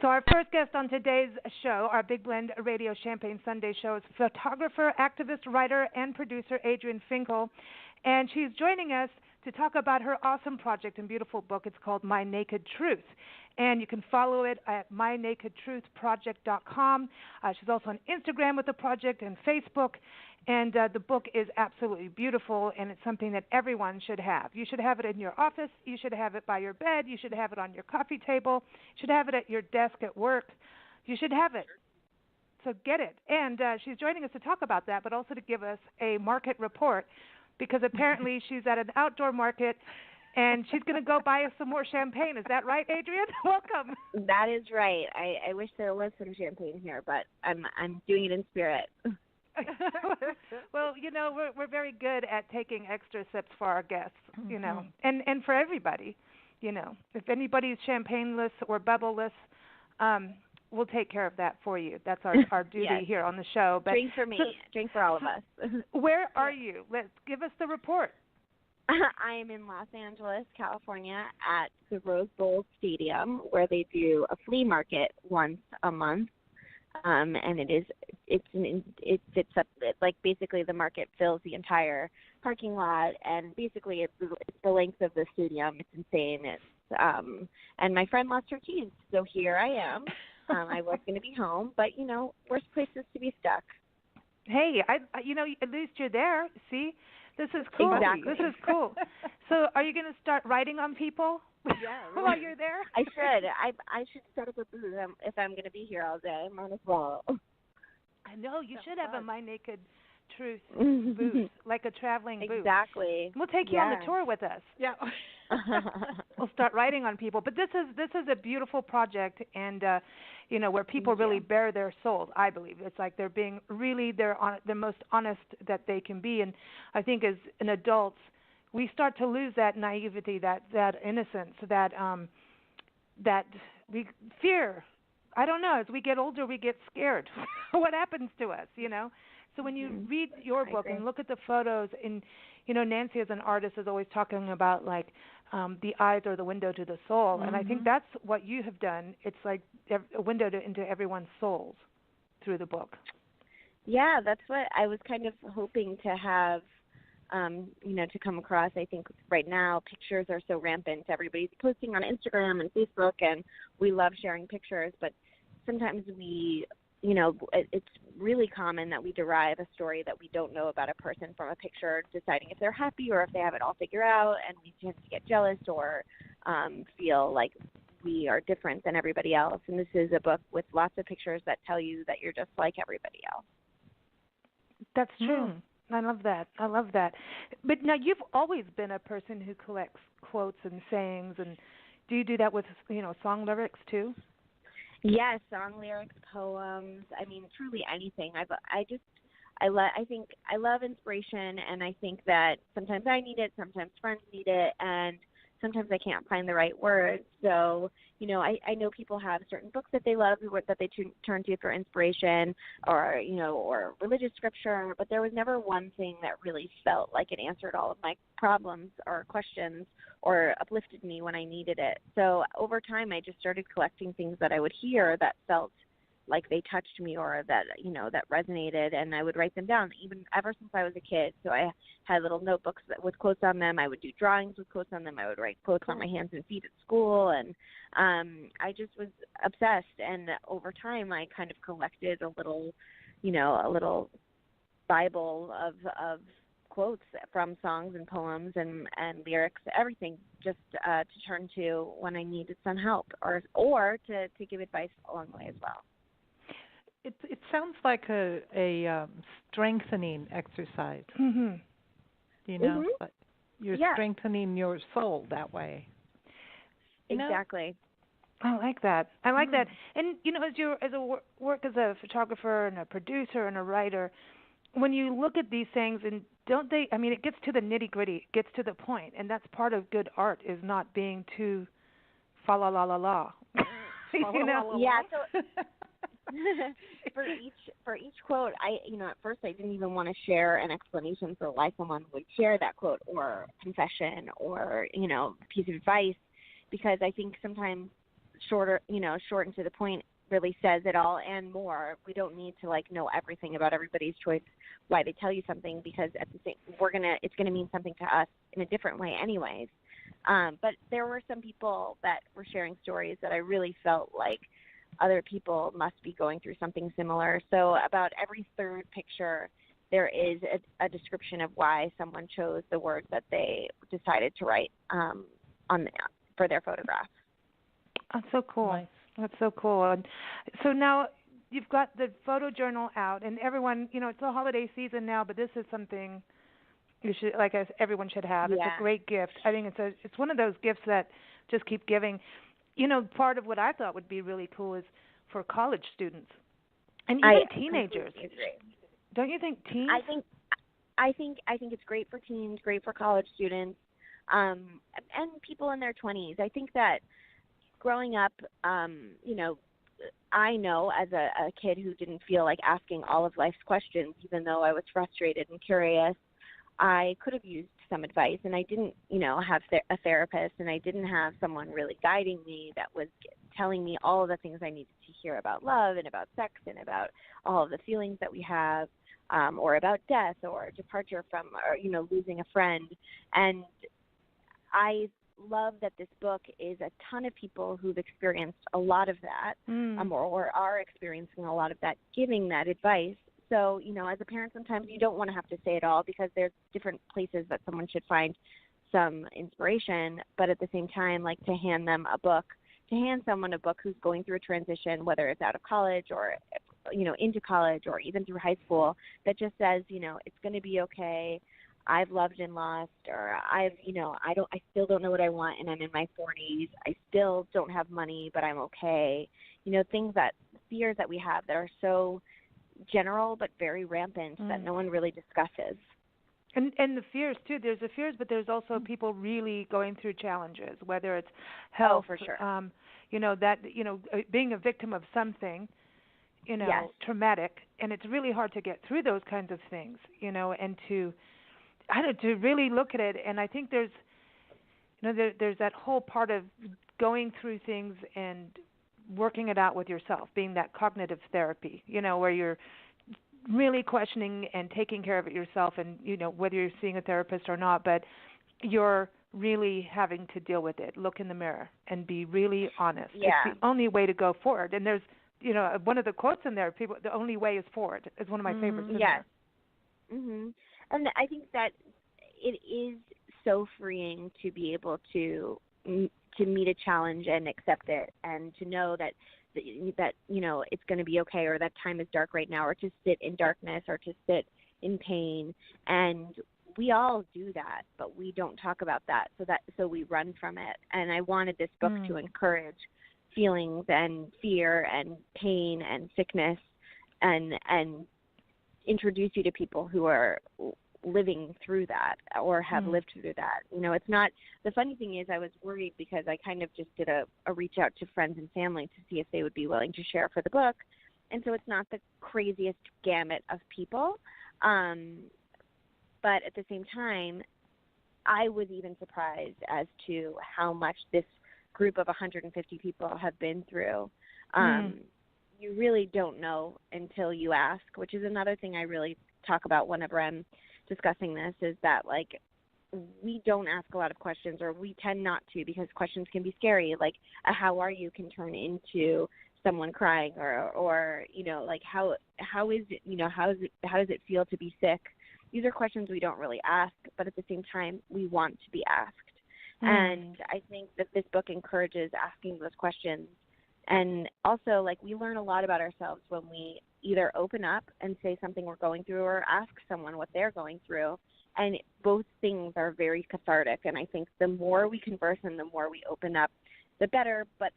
So our first guest on today's show, our Big Blend Radio Champagne Sunday show, is photographer, activist, writer, and producer Adrien Finkel. And she's joining us to talk about her awesome project and beautiful book. It's called My Naked Truth. And you can follow it at mynakedtruthproject.com. She's also on Instagram with the project and Facebook. And the book is absolutely beautiful, and it's something that everyone should have. You should have it in your office. You should have it by your bed. You should have it on your coffee table. You should have it at your desk at work. You should have it. So get it. And she's joining us to talk about that, but also to give us a market report, because apparently she's at an outdoor market, and she's going to go buy us some more champagne. Is that right, Adrien? Welcome. That is right. I wish there was some champagne here, but I'm doing it in spirit. Well, we're very good at taking extra sips for our guests, and for everybody, If anybody's champagne-less or bubble-less, we'll take care of that for you. That's our duty Yes. here on the show. But drink for me. Drink for all of us. Where are you? Give us the report. I am in Los Angeles, California, at the Rose Bowl Stadium, where they do a flea market once a month. And it fits up, like, basically the market fills the entire parking lot, and basically it's the length of the stadium. It's insane. And my friend lost her keys, so here I am. I was going to be home, but worst places to be stuck. Hey, at least you're there. See, this is cool. Exactly. This is cool. So, are you going to start writing on people? Yeah, while you're there? I should. I should set up a booth if I'm going to be here all day. I might as well. I know. You should have a My Naked Truth booth, like a traveling booth. Exactly. We'll take you on the tour with us. Yeah. We'll start writing on people. But this is a beautiful project, and where people really bare their souls. I believe it's like they're being really the most honest that they can be. And I think as an adults, we start to lose that naivety, that innocence, that we fear. I don't know. As we get older, we get scared. What happens to us, So when you read your book and look at the photos, and Nancy as an artist is always talking about like the eyes are the window to the soul, and I think that's what you have done. It's like a window into everyone's souls through the book. Yeah, that's what I was kind of hoping to have. To come across. I think right now pictures are so rampant. Everybody's posting on Instagram and Facebook, and we love sharing pictures, but sometimes it's really common that we derive a story that we don't know about a person from a picture, deciding if they're happy or if they have it all figured out, and we tend to get jealous or feel like we are different than everybody else. And this is a book with lots of pictures that tell you that you're just like everybody else. That's true. I love that. But now you've always been a person who collects quotes and sayings, and do you do that with song lyrics too? Yes, song lyrics, poems. I mean, truly anything. I think I love inspiration, and I think that sometimes I need it, sometimes friends need it, and sometimes I can't find the right words. So, I know people have certain books that they love, that they turn to for inspiration, or religious scripture, but there was never one thing that really felt like it answered all of my problems or questions or uplifted me when I needed it. So over time, I just started collecting things that I would hear that felt like they touched me or that, that resonated, and I would write them down even ever since I was a kid. So I had little notebooks with quotes on them. I would do drawings with quotes on them. I would write quotes on my hands and feet at school, and I just was obsessed. And over time, I kind of collected a little Bible of quotes from songs and poems and lyrics, everything, just to turn to when I needed some help or to give advice along the way as well. It sounds like a strengthening exercise. But you're strengthening your soul that way. Exactly. I like that. And as you work as a photographer and a producer and a writer, when you look at these things, and don't they? I mean, it gets to the nitty gritty, it gets to the point, and that's part of good art, is not being too fa la la la la. Yeah. So for each quote, at first I didn't even want to share an explanation for why someone would share that quote or confession or piece of advice, because I think sometimes short and to the point really says it all and more. We don't need to like know everything about everybody's choice, why they tell you something, because at the same it's gonna mean something to us in a different way anyways. But there were some people that were sharing stories that I really felt like other people must be going through something similar. So about every third picture, there is a description of why someone chose the words that they decided to write for their photograph. That's so cool. Nice. That's so cool. And so now you've got the photo journal out, and everyone, it's the holiday season now, but this is something you should, everyone should have. Yeah. It's a great gift. I think it's one of those gifts that just keep giving. Part of what I thought would be really cool is for college students and even teenagers. Don't you think teens? I think it's great for teens, great for college students, and people in their 20s. I think that growing up, I know as a kid who didn't feel like asking all of life's questions, even though I was frustrated and curious, I could have used some advice, and I didn't, have a therapist, and I didn't have someone really guiding me that was telling me all of the things I needed to hear about love and about sex and about all of the feelings that we have, or about death or departure from, or, losing a friend. And I love that this book is a ton of people who've experienced a lot of that, or are experiencing a lot of that, giving that advice. So, as a parent, sometimes you don't want to have to say it all because there's different places that someone should find some inspiration. But at the same time, like to hand someone a book who's going through a transition, whether it's out of college or, into college or even through high school, that just says, it's going to be okay. I've loved and lost, or I still don't know what I want, and I'm in my 40s. I still don't have money, but I'm okay. Fears that we have that are so general but very rampant that no one really discusses. And the fears too. There's the fears, but there's also people really going through challenges, whether it's health, for sure. Being a victim of something, yes. traumatic, and it's really hard to get through those kinds of things, and to really look at it. And I think there's that whole part of going through things and working it out with yourself, being that cognitive therapy, where you're really questioning and taking care of it yourself, and whether you're seeing a therapist or not, but you're really having to deal with it. Look in the mirror and be really honest. Yeah. It's the only way to go forward. And there's one of the quotes in there, the only way is forward, is one of my favorites in there. Mhm. And I think that it is so freeing to be able to meet a challenge and accept it, and to know that it's going to be okay, or that time is dark right now, or to sit in darkness, or to sit in pain. And we all do that, but we don't talk about that, so we run from it. And I wanted this book to encourage feelings and fear and pain and sickness, and introduce you to people who are living through that or have lived through that. It's not, the funny thing is I was worried because I kind of just did a reach out to friends and family to see if they would be willing to share for the book. And so it's not the craziest gamut of people. But at the same time, I was even surprised as to how much this group of 150 people have been through. You really don't know until you ask, which is another thing I really talk about whenever I'm discussing this, is that we don't ask a lot of questions, or we tend not to, because questions can be scary. Like a how are you can turn into someone crying, or how is it, how does it feel to be sick? These are questions we don't really ask, but at the same time we want to be asked. And I think that this book encourages asking those questions. And also, we learn a lot about ourselves when we either open up and say something we're going through, or ask someone what they're going through. And both things are very cathartic. And I think the more we converse and the more we open up, the better. But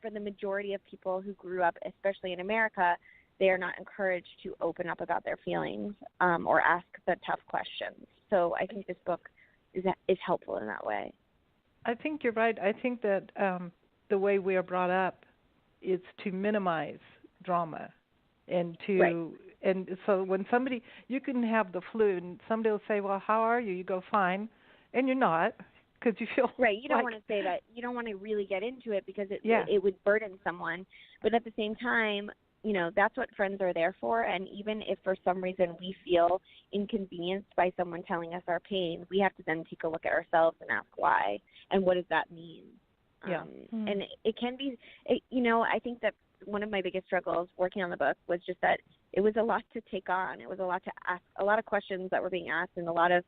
for the majority of people who grew up, especially in America, they are not encouraged to open up about their feelings, or ask the tough questions. So I think this book is helpful in that way. I think you're right. I think that the way we are brought up is to minimize drama, and and so when you can have the flu and somebody will say, well, how are you? You go, fine, and you're not. because you feel right. You don't like, want to say that. You don't want to really get into it because yeah. it would burden someone. But at the same time, you know, that's what friends are there for. And even if for some reason we feel inconvenienced by someone telling us our pain, we have to then take a look at ourselves and ask why and what does that mean. Yeah. And it can be, you know, I think that one of my biggest struggles working on the book was just that it was a lot to take on. It was a lot to ask, a lot of questions that were being asked, and a lot of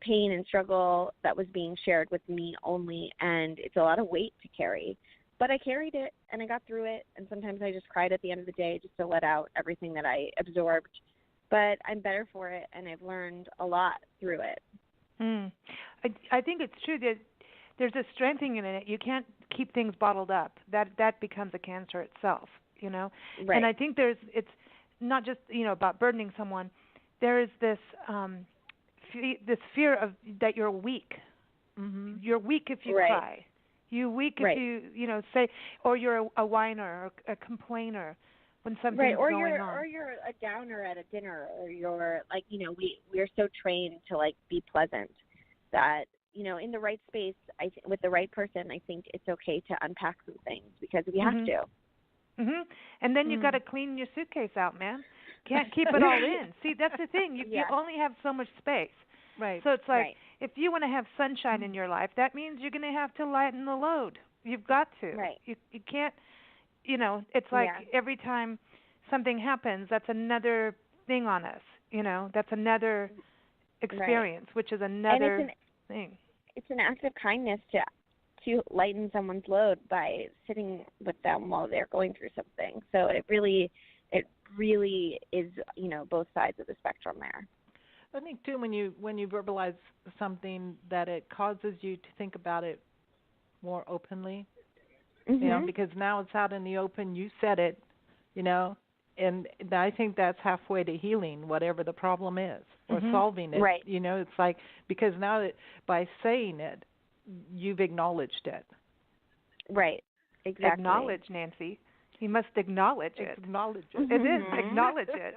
pain and struggle that was being shared with me only, and it's a lot of weight to carry. But I carried it, and I got through it, and sometimes I just cried at the end of the day just to let out everything that I absorbed. But I'm better for it, and I've learned a lot through it. I think it's true that there's a strengthening in it. You can't keep things bottled up. That becomes a cancer itself, you know. Right. And I think it's not just, you know, about burdening someone. There is this this fear of that you're weak. Mm-hmm. You're weak if you right. cry. You're weak if you know, say, or you're a whiner or a complainer when something's going on. Or you're a downer at a dinner, or you're like, you know, we're so trained to like be pleasant that, you know, in the right space, with the right person, I think it's okay to unpack some things because we have to. Mhm. And then you got to clean your suitcase out, man. Can't keep it all in. See, that's the thing. You only have so much space. Right. So it's like if you want to have sunshine in your life, that means you're going to have to lighten the load. You've got to. Right. You can't, you know, it's like every time something happens, that's another thing on us, you know. That's another experience, which is another thing. It's an act of kindness to lighten someone's load by sitting with them while they're going through something. So it really is, you know, both sides of the spectrum there. I think too, when you verbalize something, that it causes you to think about it more openly. Mm-hmm. You know, because now it's out in the open. You said it, you know, and I think that's halfway to healing whatever the problem is, or solving it. Right. You know, it's like, because now that by saying it, you've acknowledged it. Right. Exactly. Acknowledge, Nancy. You must acknowledge it. Acknowledge it. It is. Acknowledge it.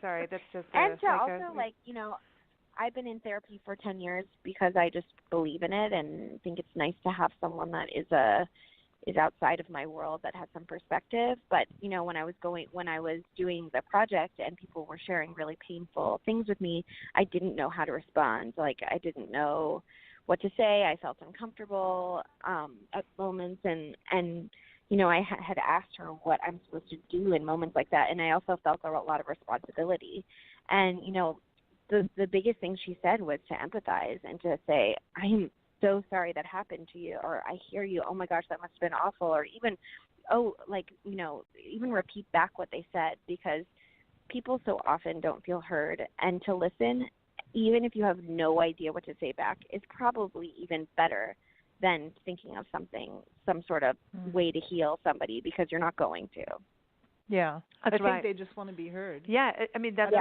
That's just and to also, like, you know, I've been in therapy for 10 years because I just believe in it and think it's nice to have someone that is outside of my world that has some perspective. But, you know, when I was doing the project and people were sharing really painful things with me, I didn't know how to respond. Like, I didn't know what to say. I felt uncomfortable at moments, and you know, I had asked her what I'm supposed to do in moments like that, and I also felt a lot of responsibility. And, you know, the biggest thing she said was to empathize and to say, I'm so sorry that happened to you, or I hear you, oh my gosh, that must have been awful, or even, you know, even repeat back what they said, because people so often don't feel heard, and to listen, even if you have no idea what to say back, is probably even better than thinking of some sort of way to heal somebody, because you're not going to. Yeah, that's I think they just want to be heard. Yeah, I mean, that's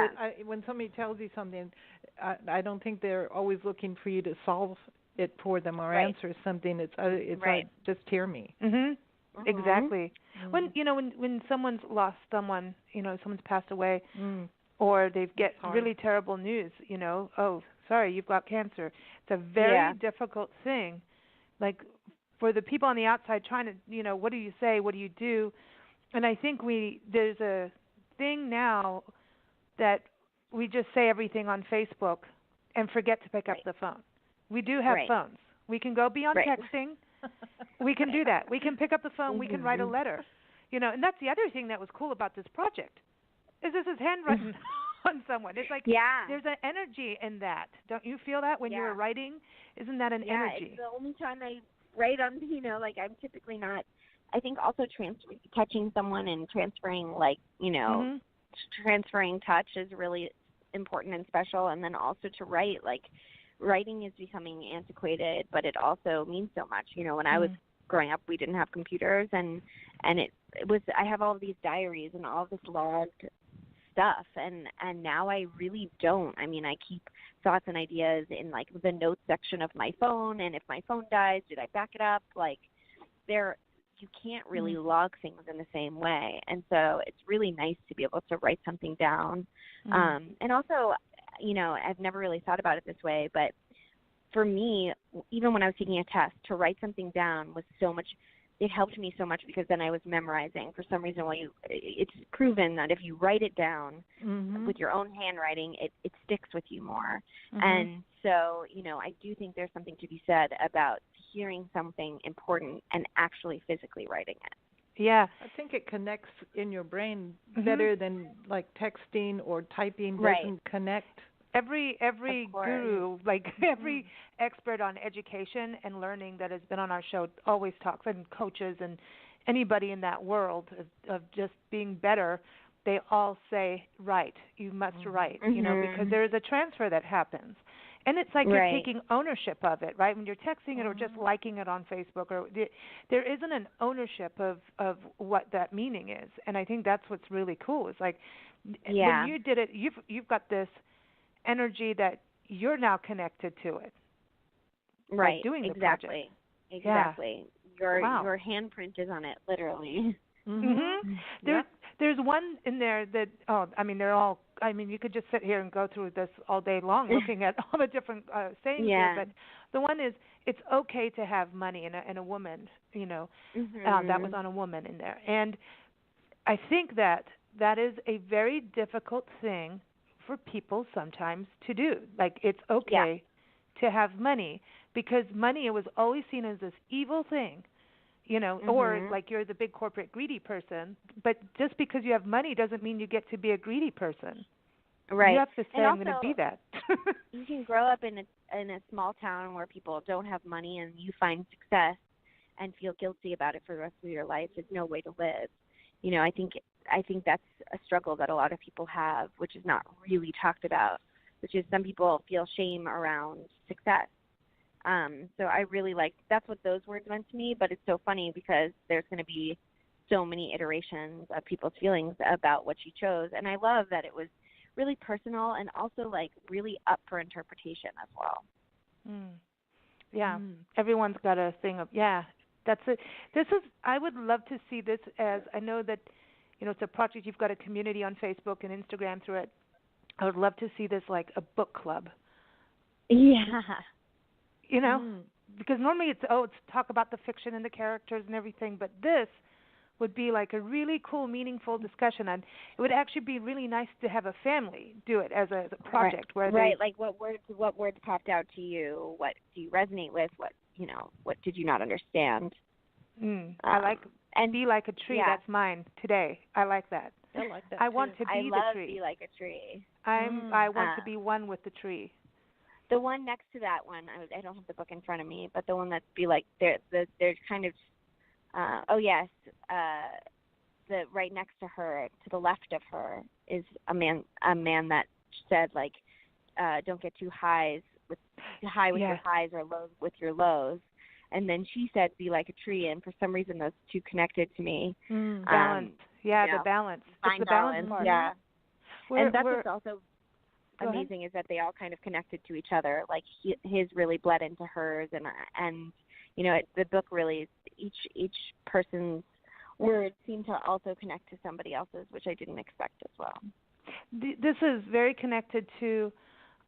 when somebody tells you something, I don't think they're always looking for you to solve it for them or answer something. It's like, just hear me. Exactly. When when someone's lost someone, you know, someone's passed away, or they get really terrible news, you know, oh, sorry, you've got cancer. It's a very difficult thing. Like, for the people on the outside trying to, you know, what do you say? What do you do? And I think there's a thing now that we just say everything on Facebook and forget to pick up the phone. We do have phones. We can go beyond texting. We can do that. We can pick up the phone. We can write a letter. You know, and that's the other thing that was cool about this project, is this is handwritten on someone. It's like there's an energy in that. Don't you feel that when you're writing? Isn't that an energy? It's the only time I write on, you know, like, I'm typically not. I think also touching someone and transferring, like, you know, transferring touch is really important and special. And then also to write, like, writing is becoming antiquated, but it also means so much. You know, when I was growing up, we didn't have computers, and it was, I have all of these diaries and all of this logged stuff, and now I really don't. I mean, I keep thoughts and ideas in, like, the notes section of my phone, and if my phone dies, did I back it up? Like, you can't really log things in the same way, and so it's really nice to be able to write something down. And also, you know, I've never really thought about it this way, but for me, even when I was taking a test, to write something down was so much. It helped me so much because then I was memorizing. For some reason, it's proven that if you write it down with your own handwriting, it sticks with you more. And so, I do think there's something to be said about hearing something important and actually physically writing it. Yeah. I think it connects in your brain better than like texting or typing doesn't connect. Every guru, like every expert on education and learning that has been on our show always talks, and coaches and anybody in that world of just being better, they all say, write. You must write, because there is a transfer that happens. And it's like you're taking ownership of it, right? When you're texting it or just liking it on Facebook, or there isn't an ownership of what that meaning is. And I think that's what's really cool. It's like when you did it, you've got this energy that you're now connected to it. Right. Doing the exactly. project. Exactly. Your handprint is on it, literally. There's one in there that they're all. You could just sit here and go through this all day long, looking at all the different sayings here. But the one is, it's okay to have money, and a woman. That was on a woman in there, and I think that is a very difficult thing for people sometimes to do. Like, it's okay to have money, because money was always seen as this evil thing. Or like you're the big corporate greedy person, but just because you have money doesn't mean you get to be a greedy person. Right. You have to say, and I'm going to be that. You can grow up in a small town where people don't have money, and you find success and feel guilty about it for the rest of your life. There's no way to live. I think that's a struggle that a lot of people have, which is not really talked about, which is some people feel shame around success. So I really that's what those words meant to me, but it's so funny because there's going to be so many iterations of people's feelings about what she chose. And I love that it was really personal and also really up for interpretation as well. Everyone's got a thing of, that's it. I would love to see this as, I know that, it's a project, you've got a community on Facebook and Instagram through it. I would love to see this like a book club. Yeah. Because normally it's talk about the fiction and the characters and everything, but this would be like a really cool, meaningful discussion, and it would actually be really nice to have a family do it as a project. Like what words popped out to you? What do you resonate with? What did you not understand? I like and be like a tree. Yeah. That's mine today. I like that. I like that. I want to be the tree. Be like a tree. I want to be one with the tree. The one next to that one, I don't have the book in front of me, but the one that's be like they're kind of the right next to her, to the left of her, is a man that said don't get too high with your highs or lows with your lows. And then she said, be like a tree, and for some reason those two connected to me. Balance. The balance. It's the balance part. Yeah. And that's what's also amazing is that they all kind of connected to each other. Like his really bled into hers, and the book really, each person's words seem to also connect to somebody else's, which I didn't expect as well. This is very connected to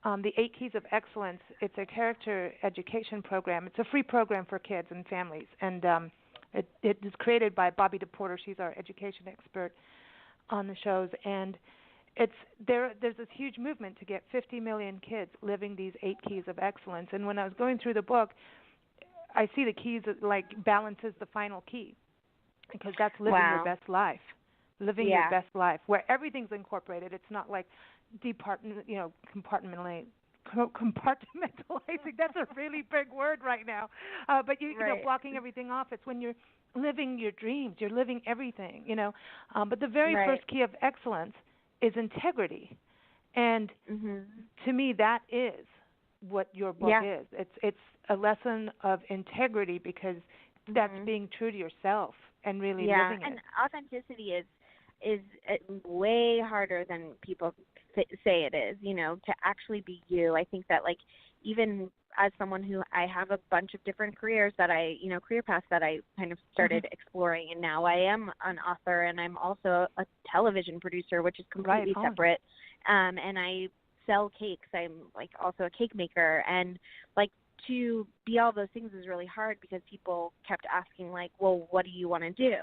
the 8 Keys of Excellence. It's a character education program. It's a free program for kids and families, and it is created by Bobby DePorter. She's our education expert on the shows, and there's this huge movement to get 50 million kids living these 8 Keys of Excellence. And when I was going through the book, I see the keys like balance is the final key, because that's living your best life, your best life, where everything's incorporated. It's not like compartmentalizing. That's a really big word right now. But you know, blocking everything off. It's when you're living your dreams. You're living everything. But the very first key of excellence is integrity, and to me, that is what your book is. It's a lesson of integrity, because that's being true to yourself and really living it. And authenticity is way harder than people say it is. To actually be you. I think that even as someone who I have a bunch of different careers that career paths that I kind of started exploring, and now I am an author, and I'm also a television producer, which is completely separate. And I sell cakes. I'm also a cake maker, and to be all those things is really hard because people kept asking, like, well, what do you want to do?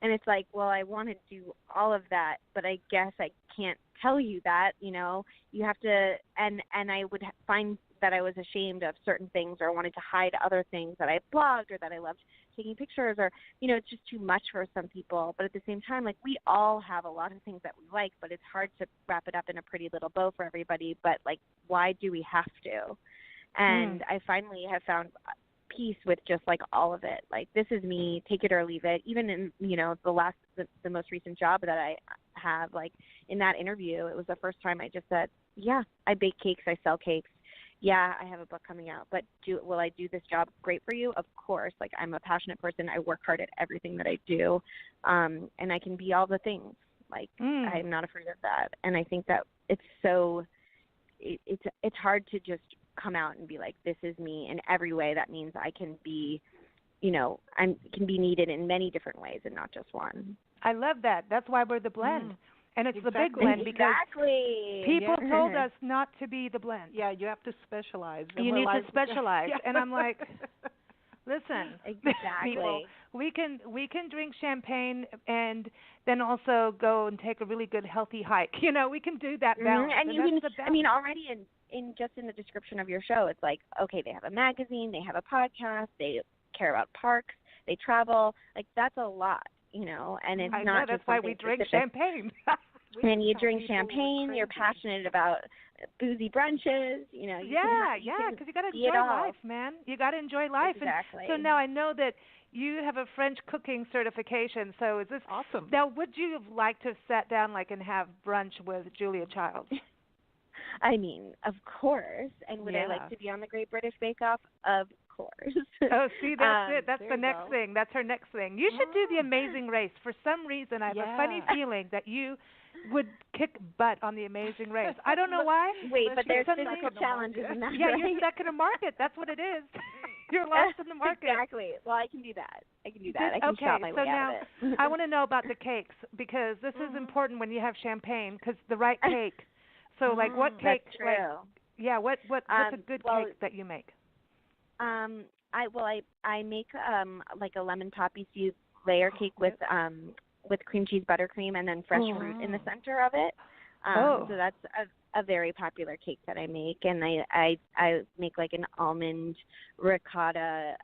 And it's like, well, I want to do all of that, but I guess I can't tell you that, you know. You have to, and I would find that I was ashamed of certain things or wanted to hide other things that I blogged or that I loved taking pictures or, you know, it's just too much for some people. But at the same time, like, we all have a lot of things that we like, but it's hard to wrap it up in a pretty little bow for everybody. But, like, why do we have to? And I finally have found peace with just, like, all of it. Like, this is me, take it or leave it. Even in, you know, the most recent job that I have, like, in that interview, it was the first time I just said, yeah, I bake cakes, I sell cakes. Yeah, I have a book coming out, but will I do this job great for you? Of course. Like, I'm a passionate person. I work hard at everything that I do, and I can be all the things. Like, I'm not afraid of that. And I think that it's hard to just come out and be like, this is me in every way. That means I can be, you know, I can be needed in many different ways and not just one. I love that. That's why we're the blend. And it's the big blend because people told us not to be the blend. Yeah, you have to specialize. You need to specialize. And I'm like, listen, people, we can drink champagne and then also go and take a really good healthy hike. You know, we can do that balance. And you can, I mean, already in just in the description of your show, it's like, okay, they have a magazine, they have a podcast, they care about parks, they travel. Like, that's a lot. You know, and it's not that's just why we drink champagne. And you drink champagne. You're passionate about boozy brunches. You know. Because you got to enjoy life, man. You got to enjoy life. Exactly. And so now I know that you have a French cooking certification. So is this awesome? Now, would you have liked to have sat down like and have brunch with Julia Childs? I mean, of course. And would I like to be on the Great British Bake Off? Of course. Oh, see, that's it. That's the next thing. That's her next thing. You should do the Amazing Race. For some reason, I have a funny feeling that you would kick butt on the Amazing Race. I don't know why. Wait, but there's physical challenges in that. Yeah, you're stuck in a market. That's what it is. You're lost in the market. Exactly. Well, I can do that. I can shop my way out of it. I want to know about the cakes because this is important when you have champagne because the right cake. So, like, what cake? That's true. What's a good cake that you make? I make like a lemon poppy seed layer cake with cream cheese buttercream and then fresh fruit in the center of it. So that's a very popular cake that I make, and I make like an almond ricotta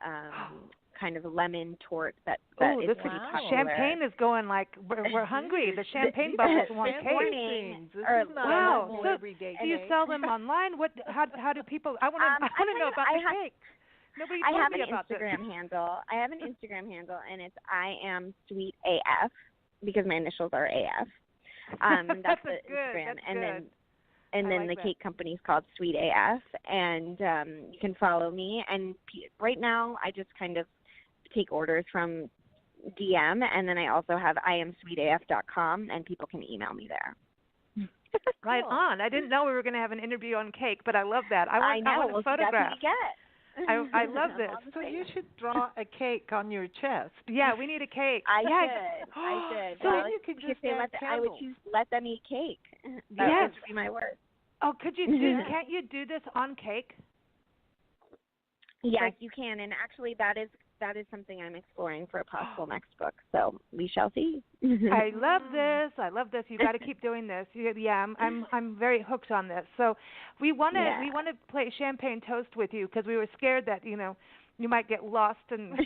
kind of lemon torte that is pretty popular. Champagne is going like we're hungry. The champagne bubbles want cake. Wow! So do you sell them online? How do people? I want to know about the cake. Nobody told me about this. I have an Instagram handle, and it's I am sweet AF because my initials are AF. That's the Instagram, and then the cake company is called Sweet AF, and you can follow me. And right now, I just kind of take orders from DM, and then I also have iamsweetaf.com, and people can email me there. Right on. I didn't know we were going to have an interview on cake, but I love that. I want a photograph. That's what you get. I love this. So you should draw a cake on your chest. Yeah, we need a cake. I should. So then you could just I would choose let them eat cake. That would be my word. Oh, could you do? Can't you do this on cake? Yes, you can, and actually that is something I'm exploring for a possible next book. So we shall see. I love this. You got to keep doing this. Yeah, I'm very hooked on this. So we want to play champagne toast with you because we were scared that you might get lost and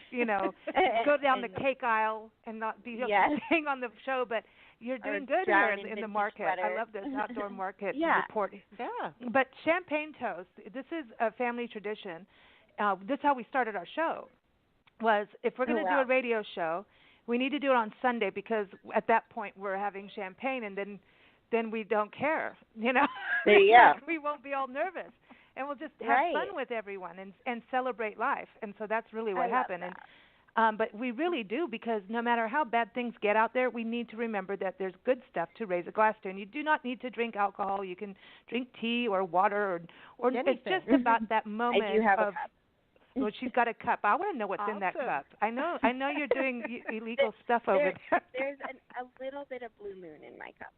go down the cake aisle and not be staying on the show, but you're doing good here in the market. I love this outdoor market report. Yeah. But champagne toast, this is a family tradition. This is how we started our show. Was if we're going to do a radio show, we need to do it on Sunday because at that point we're having champagne and then we don't care, There you go. We won't be all nervous and we'll just have fun with everyone and celebrate life. And so that's really what happened. And but we really do because no matter how bad things get out there, we need to remember that there's good stuff to raise a glass to. And you do not need to drink alcohol. You can drink tea or water or it's just about that moment I do have of. A cup. Well, she's got a cup. I want to know what's in that cup. I know you're doing illegal stuff over there. There's a little bit of blue moon in my cup.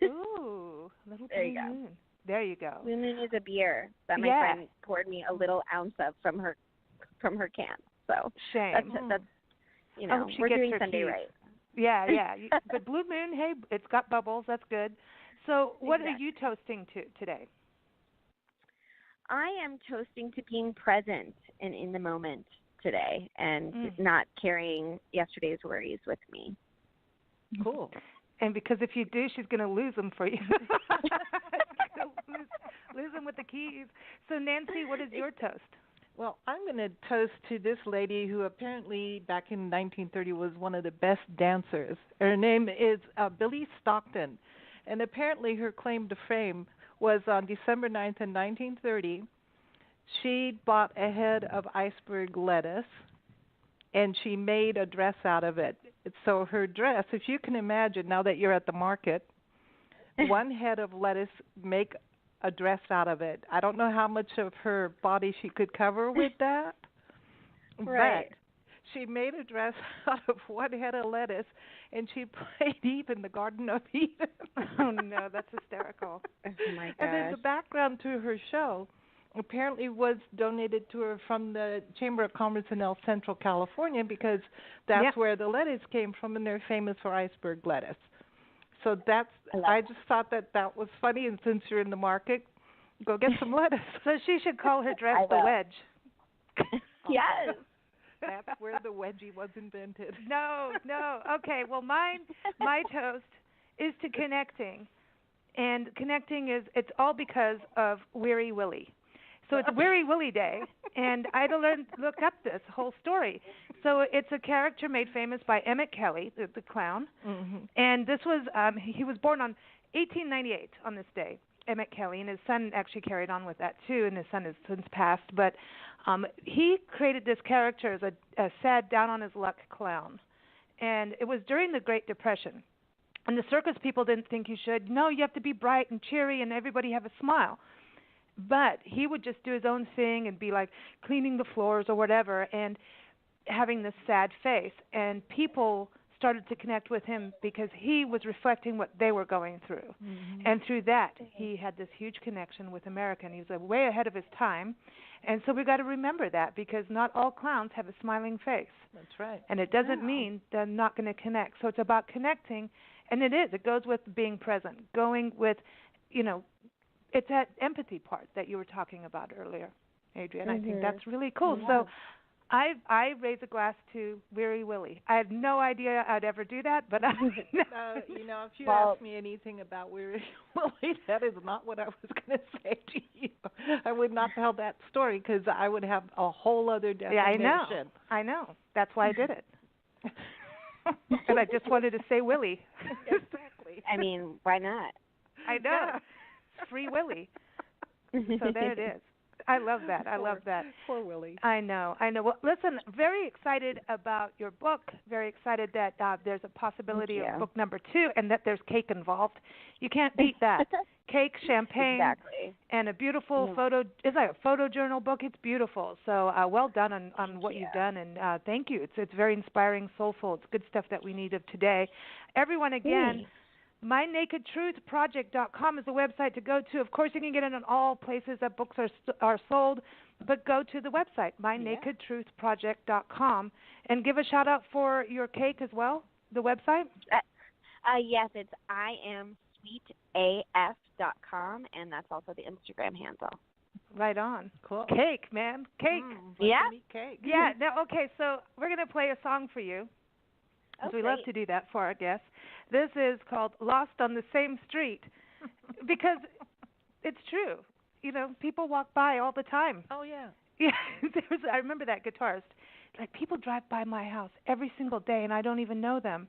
Ooh, little blue moon. There you go. Blue Moon is a beer that my friend poured me a little ounce of from her can. So shame. That's we're doing Sunday right. Yeah. But Blue Moon, hey, it's got bubbles. That's good. So what are you toasting to today? I am toasting to being present and in the moment today and not carrying yesterday's worries with me. Cool. And because if you do, she's going to lose them for you. lose them with the keys. So, Nancy, what is your toast? Well, I'm going to toast to this lady who apparently back in 1930 was one of the best dancers. Her name is Billie Stockton. And apparently her claim to fame was on December 9th in 1930. She bought a head of iceberg lettuce, and she made a dress out of it. So her dress, if you can imagine, now that you're at the market, one head of lettuce, make a dress out of it. I don't know how much of her body she could cover with that. Right. But she made a dress out of one head of lettuce, and she played Eve in the Garden of Eden. Oh, no, that's hysterical. Oh, my gosh. And then the background to her show apparently was donated to her from the Chamber of Commerce in El Centro, California, because that's where the lettuce came from, and they're famous for iceberg lettuce. So I just thought that was funny, and since you're in the market, go get some lettuce. So she should call her dress the wedge. Yes. That's where the wedgie was invented. No. Okay, well, my toast is to connecting. And connecting it's all because of Weary Willie. So it's Weary Willie Day, and I had to look up this whole story. So it's a character made famous by Emmett Kelly, the clown. Mm-hmm. And this was, he was born on 1898 on this day, Emmett Kelly, and his son actually carried on with that too, and his son has since passed. But he created this character as a sad, down-on-his-luck clown. And it was during the Great Depression. And the circus people didn't think you should. No, you have to be bright and cheery and everybody have a smile. But he would just do his own thing and be like cleaning the floors or whatever and having this sad face. And people started to connect with him because he was reflecting what they were going through. Mm-hmm. And through that, he had this huge connection with America. And he was way ahead of his time. And so we've got to remember that because not all clowns have a smiling face. That's right. And it doesn't mean they're not going to connect. So it's about connecting. And it is. It goes with being present, going with, it's that empathy part that you were talking about earlier, Adrien. Mm-hmm. I think that's really cool. Yeah. So I raise a glass to Weary Willie. I had no idea I'd ever do that, but if you ask me anything about Weary Willie, that is not what I was going to say to you. I would not tell that story because I would have a whole other definition. Yeah, I know. That's why I did it. And I just wanted to say Willie. Exactly. I mean, why not? I know. Free Willie. So there it is. I love that. I love that. Poor Willie. I know. Well, listen, very excited about your book. Very excited that there's a possibility of book number 2 and that there's cake involved. You can't beat that. Cake, champagne, and a beautiful photo. It's like a photo journal book. It's beautiful. So well done on what you've done, and thank you. It's very inspiring, soulful. It's good stuff that we need of today. Everyone, again, mynakedtruthproject.com is the website to go to. Of course, you can get it in all places that books are sold, but go to the website, mynakedtruthproject.com, and give a shout-out for your cake as well, the website. Yes, it's iamsweetaf.com, and that's also the Instagram handle. Right on. Cool. Cake, man. Cake. Cake. Yeah. Now, okay, so we're going to play a song for you. Okay. We love to do that for our guests. This is called Lost on the Same Street because it's true. People walk by all the time. Oh, yeah. Yeah, I remember that guitarist. Like, people drive by my house every single day, and I don't even know them.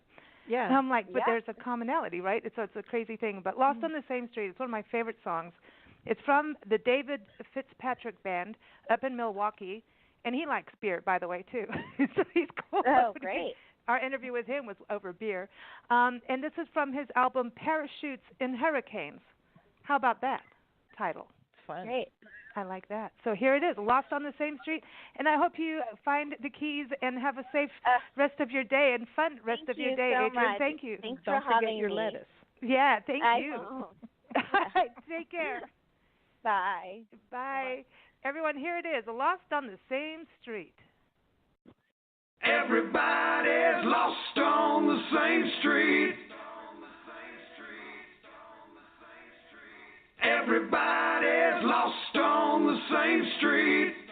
Yeah. And I'm like, but there's a commonality, right? It's a crazy thing. But Lost on the Same Street, it's one of my favorite songs. It's from the David Fitzpatrick Band up in Milwaukee, and he likes beer, by the way, too. So he's cool. Oh, great. Our interview with him was over beer. And this is from his album Parachutes in Hurricanes. How about that title? Fun. Great. I like that. So here it is, Lost on the Same Street. And I hope you find the keys and have a safe rest of your day and fun rest of your day, so Adrien. Much. Thank you. Thanks Don't for forget having your me. lettuce. Yeah, thank you. All right, take care. Bye. Bye. Everyone, here it is, Lost on the Same Street. Everybody's lost on the same street. Everybody's lost on the same street.